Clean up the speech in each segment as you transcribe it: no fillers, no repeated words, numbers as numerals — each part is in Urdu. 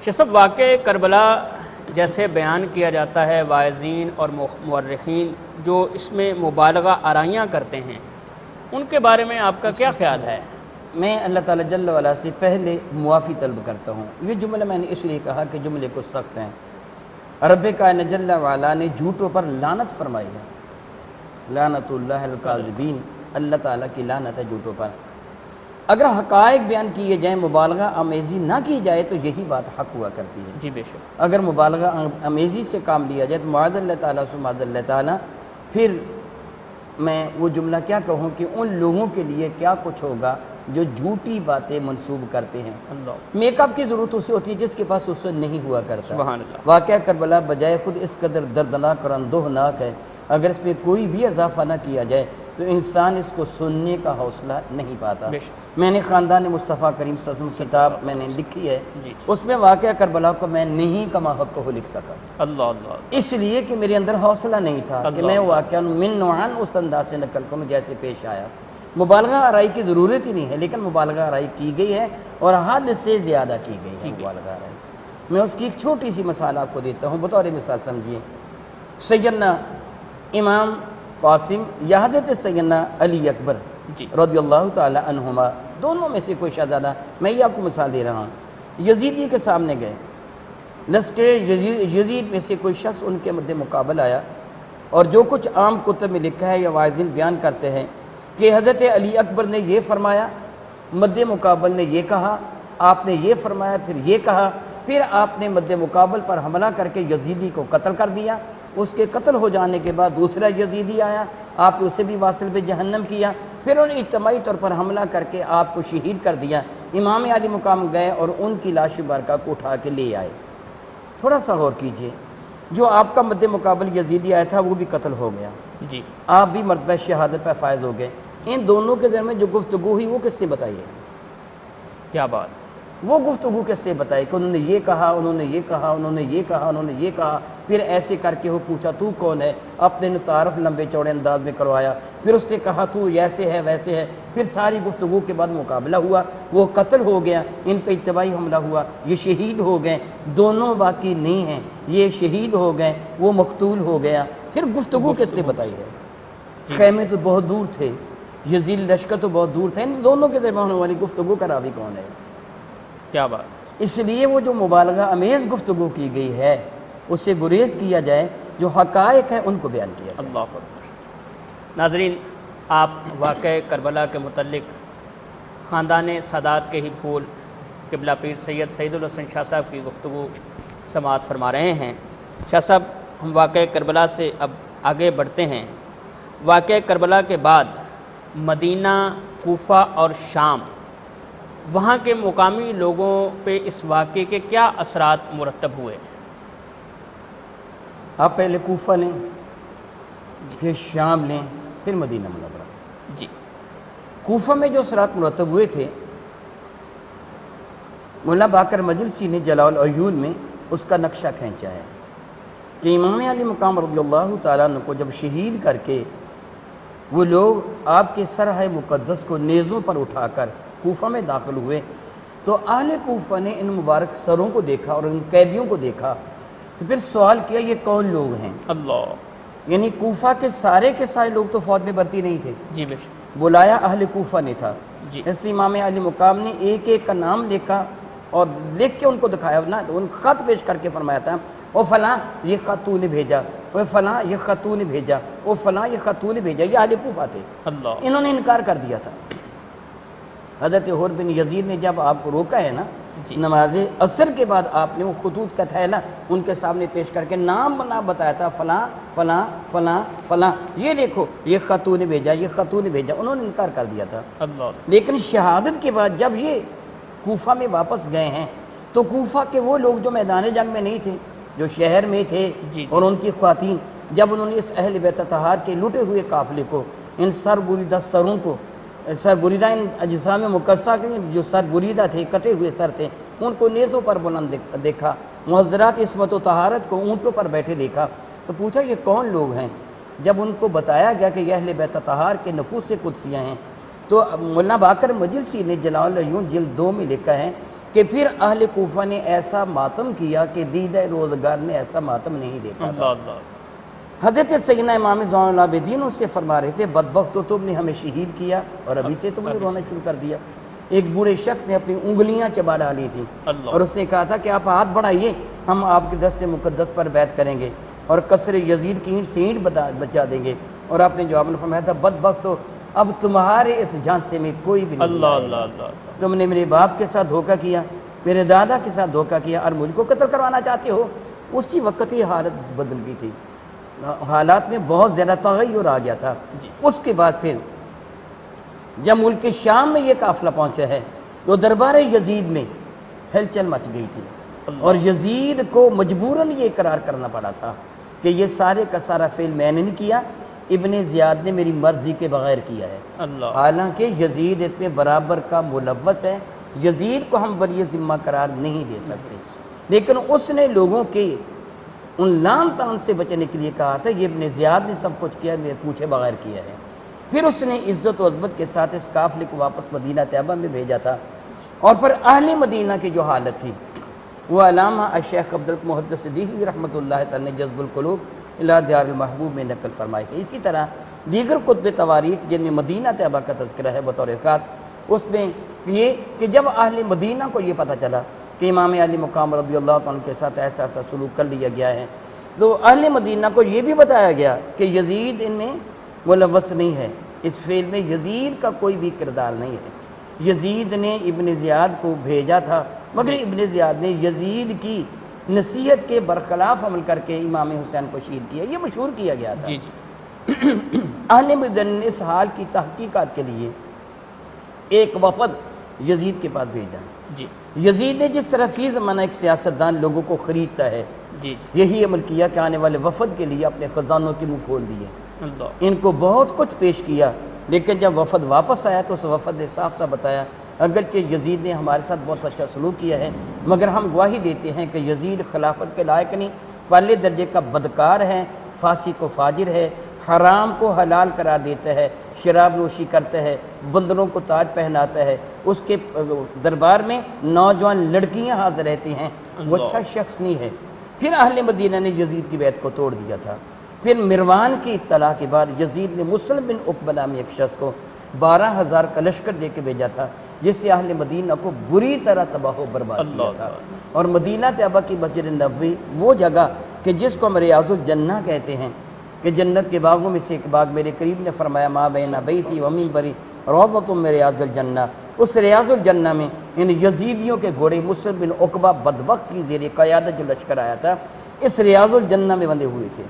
شیخ صاحب، واقعہ کربلا جیسے بیان کیا جاتا ہے، واعظین اور مورخین جو اس میں مبالغہ آرائیاں کرتے ہیں، ان کے بارے میں آپ کا کیا خیال ہے؟ میں اللہ تعالیٰ جل وعلا سے پہلے معافی طلب کرتا ہوں۔ یہ جملہ میں نے اس لیے کہا کہ جملے کچھ سخت ہیں۔ رب کائنات جل وعلا نے جھوٹوں پر لعنت فرمائی ہے، لعنت اللہ الکاذبین، اللہ تعالیٰ کی لعنت ہے جھوٹوں پر۔ اگر حقائق بیان کیے جائیں، مبالغہ آمیزی نہ کی جائے تو یہی بات حق ہوا کرتی ہے۔ جی بے شک۔ اگر مبالغہ آمیزی سے کام لیا جائے تو معاذ اللہ تعالیٰ سے معاذ اللہ تعالیٰ، پھر میں وہ جملہ کیا کہوں کہ ان لوگوں کے لیے کیا کچھ ہوگا جو جھوٹی باتیں منسوب کرتے ہیں۔ میک اپ کی ضرورت اسے ہوتی ہے جس کے پاس اس سے نہیں ہوا کرتا۔ سبحان اللہ۔ واقعہ کربلا بجائے خود اس قدر دردناک اور اندوہناک ہے، اگر اس پہ کوئی بھی اضافہ نہ کیا جائے تو انسان اس کو سننے کا حوصلہ نہیں پاتا۔ میں نے خاندان مصطفیٰ کریم صلی اللہ علیہ وسلم کتاب میں نے لکھی ہے، اس میں واقعہ کربلا کو میں نہیں کما حق کو لکھ سکا، اس لیے کہ میرے اندر حوصلہ نہیں تھا کہ میں واقعہ من نوعاً اس انداز سے نقل کروں جیسے پیش آیا۔ مبالغہ آرائی کی ضرورت ہی نہیں ہے، لیکن مبالغہ آرائی کی گئی ہے اور حد سے زیادہ کی گئی ہے مبالغہ آرائی۔ میں اس کی ایک چھوٹی سی مثال آپ کو دیتا ہوں، بطور مثال سمجھیے۔ سیدنا امام قاسم یا حضرت سیدنا علی اکبر رضی اللہ تعالی عنہما، دونوں میں سے کوئی شہزادہ، میں یہ آپ کو مثال دے رہا ہوں۔ یزیدی کے سامنے گئے، لشکر یزید میں سے کوئی شخص ان کے مد مقابل آیا، اور جو کچھ عام کتب میں لکھا ہے یا واعظین بیان کرتے ہیں کہ حضرت علی اکبر نے یہ فرمایا، مد مقابل نے یہ کہا، آپ نے یہ فرمایا، پھر یہ کہا، پھر آپ نے مد مقابل پر حملہ کر کے یزیدی کو قتل کر دیا۔ اس کے قتل ہو جانے کے بعد دوسرا یزیدی آیا، آپ نے اسے بھی واصل بے جہنم کیا، پھر انہوں نے اجتماعی طور پر حملہ کر کے آپ کو شہید کر دیا۔ امام علی مقام گئے اور ان کی لاش بارکہ کو اٹھا کے لے آئے۔ تھوڑا سا غور کیجئے، جو آپ کا مد مقابل یزیدی آیا تھا وہ بھی قتل ہو گیا، آپ بھی مرتبہ شہادت پہ فائز ہو گئے۔ ان دونوں کے درمیان جو گفتگو ہوئی وہ کس نے بتائی ہے؟ کیا بات؟ وہ گفتگو کس سے بتائی کہ انہوں نے یہ کہا، انہوں نے یہ کہا، انہوں نے یہ کہا، انہوں نے یہ کہا، پھر ایسے کر کے وہ پوچھا تو کون ہے، اپنے تعارف لمبے چوڑے انداز میں کروایا، پھر اس سے کہا تو ایسے ہے ویسے ہے، پھر ساری گفتگو کے بعد مقابلہ ہوا، وہ قتل ہو گیا، ان پہ اجتماعی حملہ ہوا، یہ شہید ہو گئے، دونوں باقی نہیں ہیں، یہ شہید ہو گئے، وہ مقتول ہو گیا۔ پھر گفتگو کس سے بتائی ہے؟ خیمے تو بہت دور تھے، یزید لشکر تو بہت دور تھے، ان دونوں کے درمیان ہونے والی گفتگو کا راوی کون ہے؟ کیا بات؟ اس لیے وہ جو مبالغہ امیز گفتگو کی گئی ہے اس سے گریز کیا جائے، جو حقائق ہے ان کو بیان کیا جائے۔ اللہ اکبر۔ ناظرین، آپ واقعہ کربلا کے متعلق خاندان سادات کے ہی پھول قبلہ پیر سید سعید الحسن شاہ صاحب کی گفتگو سماعت فرما رہے ہیں۔ شاہ صاحب، ہم واقعہ کربلا سے اب آگے بڑھتے ہیں۔ واقعہ کربلا کے بعد مدینہ، کوفہ اور شام، وہاں کے مقامی لوگوں پہ اس واقعے کے کیا اثرات مرتب ہوئے؟ آپ پہلے کوفہ لیں، پھر شام لیں، پھر مدینہ منورہ۔ جی۔ کوفہ میں جو اثرات مرتب ہوئے تھے، مولانا باقر مجلسی نے جلال العیون میں اس کا نقشہ کھینچا ہے کہ امام علی مقام رضی اللہ تعالیٰ عنہ کو جب شہید کر کے وہ لوگ آپ کے سرح مقدس کو نیزوں پر اٹھا کر کوفہ میں داخل ہوئے تو اہل کوفہ نے ان مبارک سروں کو دیکھا اور ان قیدیوں کو دیکھا، تو پھر سوال کیا یہ کون لوگ ہیں؟ اللہ، یعنی کوفہ کے سارے لوگ تو فوج میں بھرتی نہیں تھے، جی بے شک، بلایا اہل کوفہ نے تھا۔ اس لیے امام علی مقام نے ایک ایک کا نام لکھا اور لکھ کے ان کو دکھایا، ان خط پیش کر کے فرمایا تھا او فلاں یہ خط تو نے بھیجا، او فلاں یہ خط تو نے بھیجا، او فلاں یہ خط تو نے بھیجا۔ یہ اہل کوفہ تھے، انہوں نے انکار کر دیا تھا۔ حضرت حر بن یزید نے جب آپ کو روکا ہے نا نماز عصر کے بعد، آپ نے وہ خطوط کا تھیلا ان کے سامنے پیش کر کے نام بنا بتایا تھا، فلاں فلاں فلاں فلاں، یہ دیکھو یہ خطوں نے بھیجا، یہ خطوں نے بھیجا، انہوں نے انکار کر دیا تھا۔ لیکن شہادت کے بعد جب یہ کوفہ میں واپس گئے ہیں تو کوفہ کے وہ لوگ جو میدان جنگ میں نہیں تھے، جو شہر میں تھے، اور ان کی خواتین، جب انہوں نے اس اہل بیت طہار کے لٹے ہوئے قافلے کو، ان سر بریدہ سروں کو، سر بریدہ ان اجسام مقدسہ کے جو سر بریدہ تھے، کٹے ہوئے سر تھے، ان کو نیزوں پر بلند دیکھا، محضرات عصمت و طہارت کو اونٹوں پر بیٹھے دیکھا، تو پوچھا یہ کون لوگ ہیں؟ جب ان کو بتایا گیا کہ یہ اہل بیت طہار کے نفوس قدسیہ ہیں، تو مولانا باقر مجلسی نے جلال العیون جلد 2 میں لکھا ہے کہ پھر اہل کوفہ نے ایسا ماتم کیا کہ دیدہ روزگار نے ایسا ماتم نہیں دیکھا اللہ تھا۔ اللہ حضرت سیدنا امام زین العابدین اس سے فرما رہے تھے بدبخت تو تم نے ہمیں شہید کیا اور ابھی سے تم نے رونا شروع کر دیا۔ ایک بوڑھے شخص نے اپنی انگلیاں چبا ڈالی تھی اللہ اور اس نے کہا تھا کہ آپ ہاتھ بڑھائیے، ہم آپ کے دست مقدس پر بیعت کریں گے اور قصر یزید کی اینٹ سے اینٹ بچا دیں گے۔ اور آپ نے جواب میں فرمایا تھا بدبخت تو اب تمہارے اس جھانسے میں کوئی بھی نہیں اللہ آئے اللہ گا۔ اللہ تم نے میرے باپ کے ساتھ دھوکہ کیا، میرے دادا کے ساتھ دھوکہ کیا اور مجھ کو قتل کروانا چاہتے ہو۔ اسی وقت ہی حالت بدل گئی تھی، حالات میں بہت زیادہ تغیر آ گیا تھا۔ جی اس کے بعد پھر جب ملک شام میں یہ قافلہ پہنچا ہے تو دربار یزید میں ہلچل مچ گئی تھی اور یزید کو مجبوراً یہ اقرار کرنا پڑا تھا کہ یہ سارے کا سارا فعل میں نے نہیں کیا، ابن زیاد نے میری مرضی کے بغیر کیا ہے۔ اللہ حالانکہ یزید اس میں برابر کا ملوث ہے، یزید کو ہم بری ذمہ قرار نہیں دے سکتے، لیکن اس نے لوگوں کے ان لام تان سے بچنے کے لیے کہا تھا یہ ابن زیاد نے سب کچھ کیا، میرے پوچھے بغیر کیا ہے۔ پھر اس نے عزت و عظمت کے ساتھ اس قافلے کو واپس مدینہ طیبہ میں بھیجا تھا۔ اور پھر اہل مدینہ کی جو حالت تھی وہ علامہ الشیخ عبدالمحدث دہلوی رحمۃ اللہ تعالی نے جذب القلوب الی دیار المحبوب میں نقل فرمائی ہے۔ اسی طرح دیگر کتب تواریخ جن میں مدینہ طیبہ کا تذکرہ ہے بطور خاص، اس میں یہ کہ جب اہل مدینہ کو یہ پتہ چلا کہ امام علی مقام رضی اللہ عنہ کے ساتھ ایسا ایسا سلوک کر لیا گیا ہے، تو اہل مدینہ کو یہ بھی بتایا گیا کہ یزید ان میں ملوث نہیں ہے، اس فعل میں یزید کا کوئی بھی کردار نہیں ہے۔ یزید نے ابن زیاد کو بھیجا تھا، مگر ابن زیاد نے یزید کی نصیحت کے برخلاف عمل کر کے امام حسین کو شہید کیا، یہ مشہور کیا گیا تھا۔ جی جی اہل مدینہ نے اس حال کی تحقیقات کے لیے ایک وفد یزید کے پاس بھیجا۔ جی یزید نے جس طرح فی زمانہ ایک سیاستدان لوگوں کو خریدتا ہے، جی جی یہی عمل کیا کہ آنے والے وفد کے لیے اپنے خزانوں کے منہ کھول دیے، اللہ ان کو بہت کچھ پیش کیا، لیکن جب وفد واپس آیا تو اس وفد نے صاف صاف بتایا اگرچہ یزید نے ہمارے ساتھ بہت اچھا سلوک کیا ہے، مگر ہم گواہی دیتے ہیں کہ یزید خلافت کے لائق نہیں، پہلے درجے کا بدکار ہے، فاسق و فاجر ہے، حرام کو حلال قرار دیتا ہے، شراب نوشی کرتا ہے، بندروں کو تاج پہناتا ہے، اس کے دربار میں نوجوان لڑکیاں حاضر رہتی ہیں، وہ اچھا شخص نہیں ہے۔ پھر اہل مدینہ نے یزید کی بیعت کو توڑ دیا تھا۔ پھر مروان کی اطلاع کے بعد یزید نے مسلم بن عقبہ نامی ایک شخص کو 12,000 کا لشکر دے کے بھیجا تھا، جس سے اہل مدینہ کو بری طرح تباہ و برباد کیا تھا۔ اور مدینہ طیبہ کی مسجد نبوی وہ جگہ کہ جس کو ہم ریاض الجنہ کہتے ہیں کہ جنت کے باغوں میں سے ایک باغ میرے قریب نے فرمایا ما بین بیتی و منبری روضۃ من ریاض الجنہ، اس ریاض الجنہ میں ان یزیدیوں کے گھوڑے مسلم بن عقبہ بدبخت کی زیر قیادت جو لشکر آیا تھا اس ریاض الجنہ میں بندے ہوئے تھے،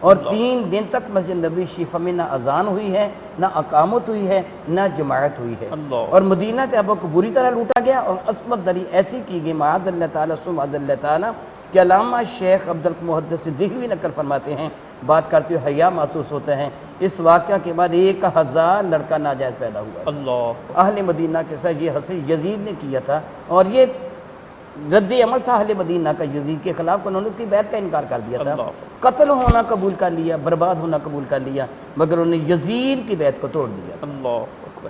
اور 3 دن تک مسجد نبوی شریف میں نہ اذان ہوئی ہے، نہ اقامت ہوئی ہے، نہ جماعت ہوئی ہے، اور مدینہ طیبہ کو بری طرح لوٹا گیا اور عصمت دری ایسی کی گئی معاذ اللہ تعالیٰ ثم معاذ اللہ تعالیٰ کہ علامہ شیخ عبدالمحدث دہلوی نقل فرماتے ہیں بات کرتے ہوئے حیا محسوس ہوتا ہے، اس واقعہ کے بعد 1000 لڑکا ناجائز پیدا ہوا۔ اللہ اہل مدینہ کے ساتھ یہ حسن یزید نے کیا تھا، اور یہ رد عمل تھا اہل مدینہ کا یزید کے خلاف، انہوں نے اس کی بیعت کا انکار کر دیا تھا، قتل ہونا قبول کر لیا، برباد ہونا قبول کر لیا، مگر انہوں نے یزید کی بیعت کو توڑ دیا۔ اللہ اکبر۔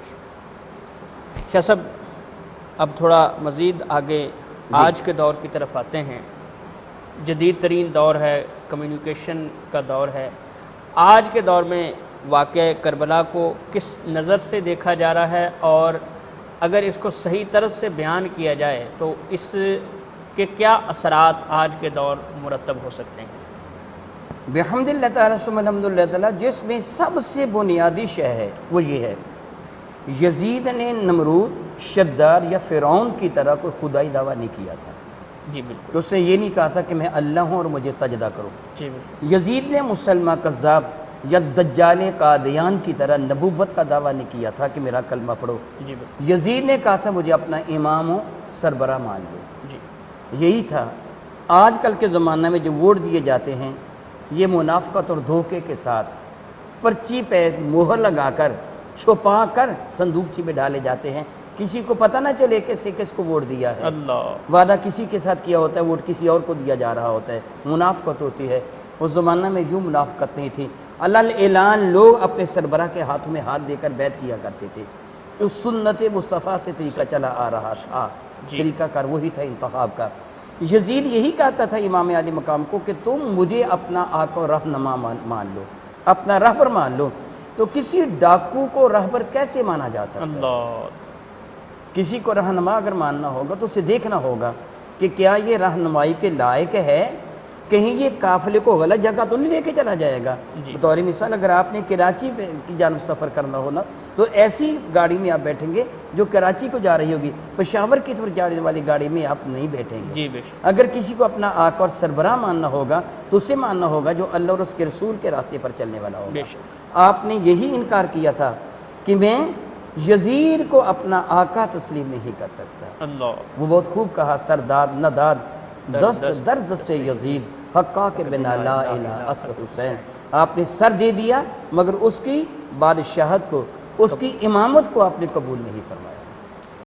شاہ صاحب اب تھوڑا مزید آگے آج کے دور کی طرف آتے ہیں، جدید ترین دور ہے، کمیونیکیشن کا دور ہے۔ آج کے دور میں واقعہ کربلا کو کس نظر سے دیکھا جا رہا ہے، اور اگر اس کو صحیح طرز سے بیان کیا جائے تو اس کے کیا اثرات آج کے دور مرتب ہو سکتے ہیں؟ بحمد اللہ تعالیٰ ثم الحمد اللہ تعالیٰ، جس میں سب سے بنیادی شے ہے وہ یہ ہے یزید نے نمرود، شداد یا فرعون کی طرح کوئی خدائی دعویٰ نہیں کیا تھا۔ جی بالکل۔ کہ اس نے یہ نہیں کہا تھا کہ میں اللہ ہوں اور مجھے سجدہ کرو۔ جی بالکل۔ یزید نے مسلمہ کذاب یا دجال قادیان کی طرح نبوت کا دعویٰ نہیں کیا تھا کہ میرا کلمہ پڑھو۔ جی بالکل۔ یزید نے کہا تھا مجھے اپنا امام و سربراہ مان لو، جی یہی تھا۔ آج کل کے زمانہ میں جو ووٹ دیے جاتے ہیں یہ منافقت اور دھوکے کے ساتھ پرچی پہ مہر لگا کر چھپا کر صندوقچی میں ڈالے جاتے ہیں، کسی کو پتہ نہ چلے کس کو ووٹ دیا ہے، اللہ وعدہ کسی کے ساتھ کیا ہوتا ہے، ووٹ کسی اور کو دیا جا رہا ہوتا ہے، منافقت ہوتی ہے۔ اس زمانہ میں یوں منافقت نہیں تھی، اللہ اعلان لوگ اپنے سربراہ کے ہاتھوں میں ہاتھ دے کر بیعت کیا کرتے تھے، اس سنت مصطفیٰ سے طریقہ چلا آ رہا تھا۔ جی۔ طریقہ کار وہی تھا انتخاب کا۔ یزید یہی کہتا تھا امام علی مقام کو کہ تم مجھے اپنا آقا و رہنما مان لو، اپنا رہبر مان لو۔ تو کسی ڈاکو کو رہبر کیسے مانا جا سکتا ہے؟ اللہ، کسی کو رہنما اگر ماننا ہوگا تو اسے دیکھنا ہوگا کہ کیا یہ رہنمائی کے لائق ہے، کہیں یہ قافلے کو غلط جگہ تو نہیں لے کے چلا جائے گا۔ جی۔ بطور مثال اگر آپ نے کراچی کی جانب سفر کرنا ہونا تو ایسی گاڑی میں آپ بیٹھیں گے جو کراچی کو جا رہی ہوگی، پشاور کی طرف جانے والی گاڑی میں آپ نہیں بیٹھیں گے۔ جی بے شک، اگر کسی کو اپنا آقا اور سربراہ ماننا ہوگا تو اسے ماننا ہوگا جو اللہ اور اس کے رسول کے راستے پر چلنے والا ہوگا۔ بے شک، آپ نے یہی انکار کیا تھا کہ میں یزید کو اپنا آقا تسلیم نہیں کر سکتا۔ اللہ، وہ بہت خوب کہا، سرداد نداد دست دست درد سے یزید حقا کے بنا لا الہ اسد حسین۔ آپ نے سر دے دیا مگر اس کی بادشاہت کو، اس کی امامت کو آپ نے قبول نہیں فرمایا۔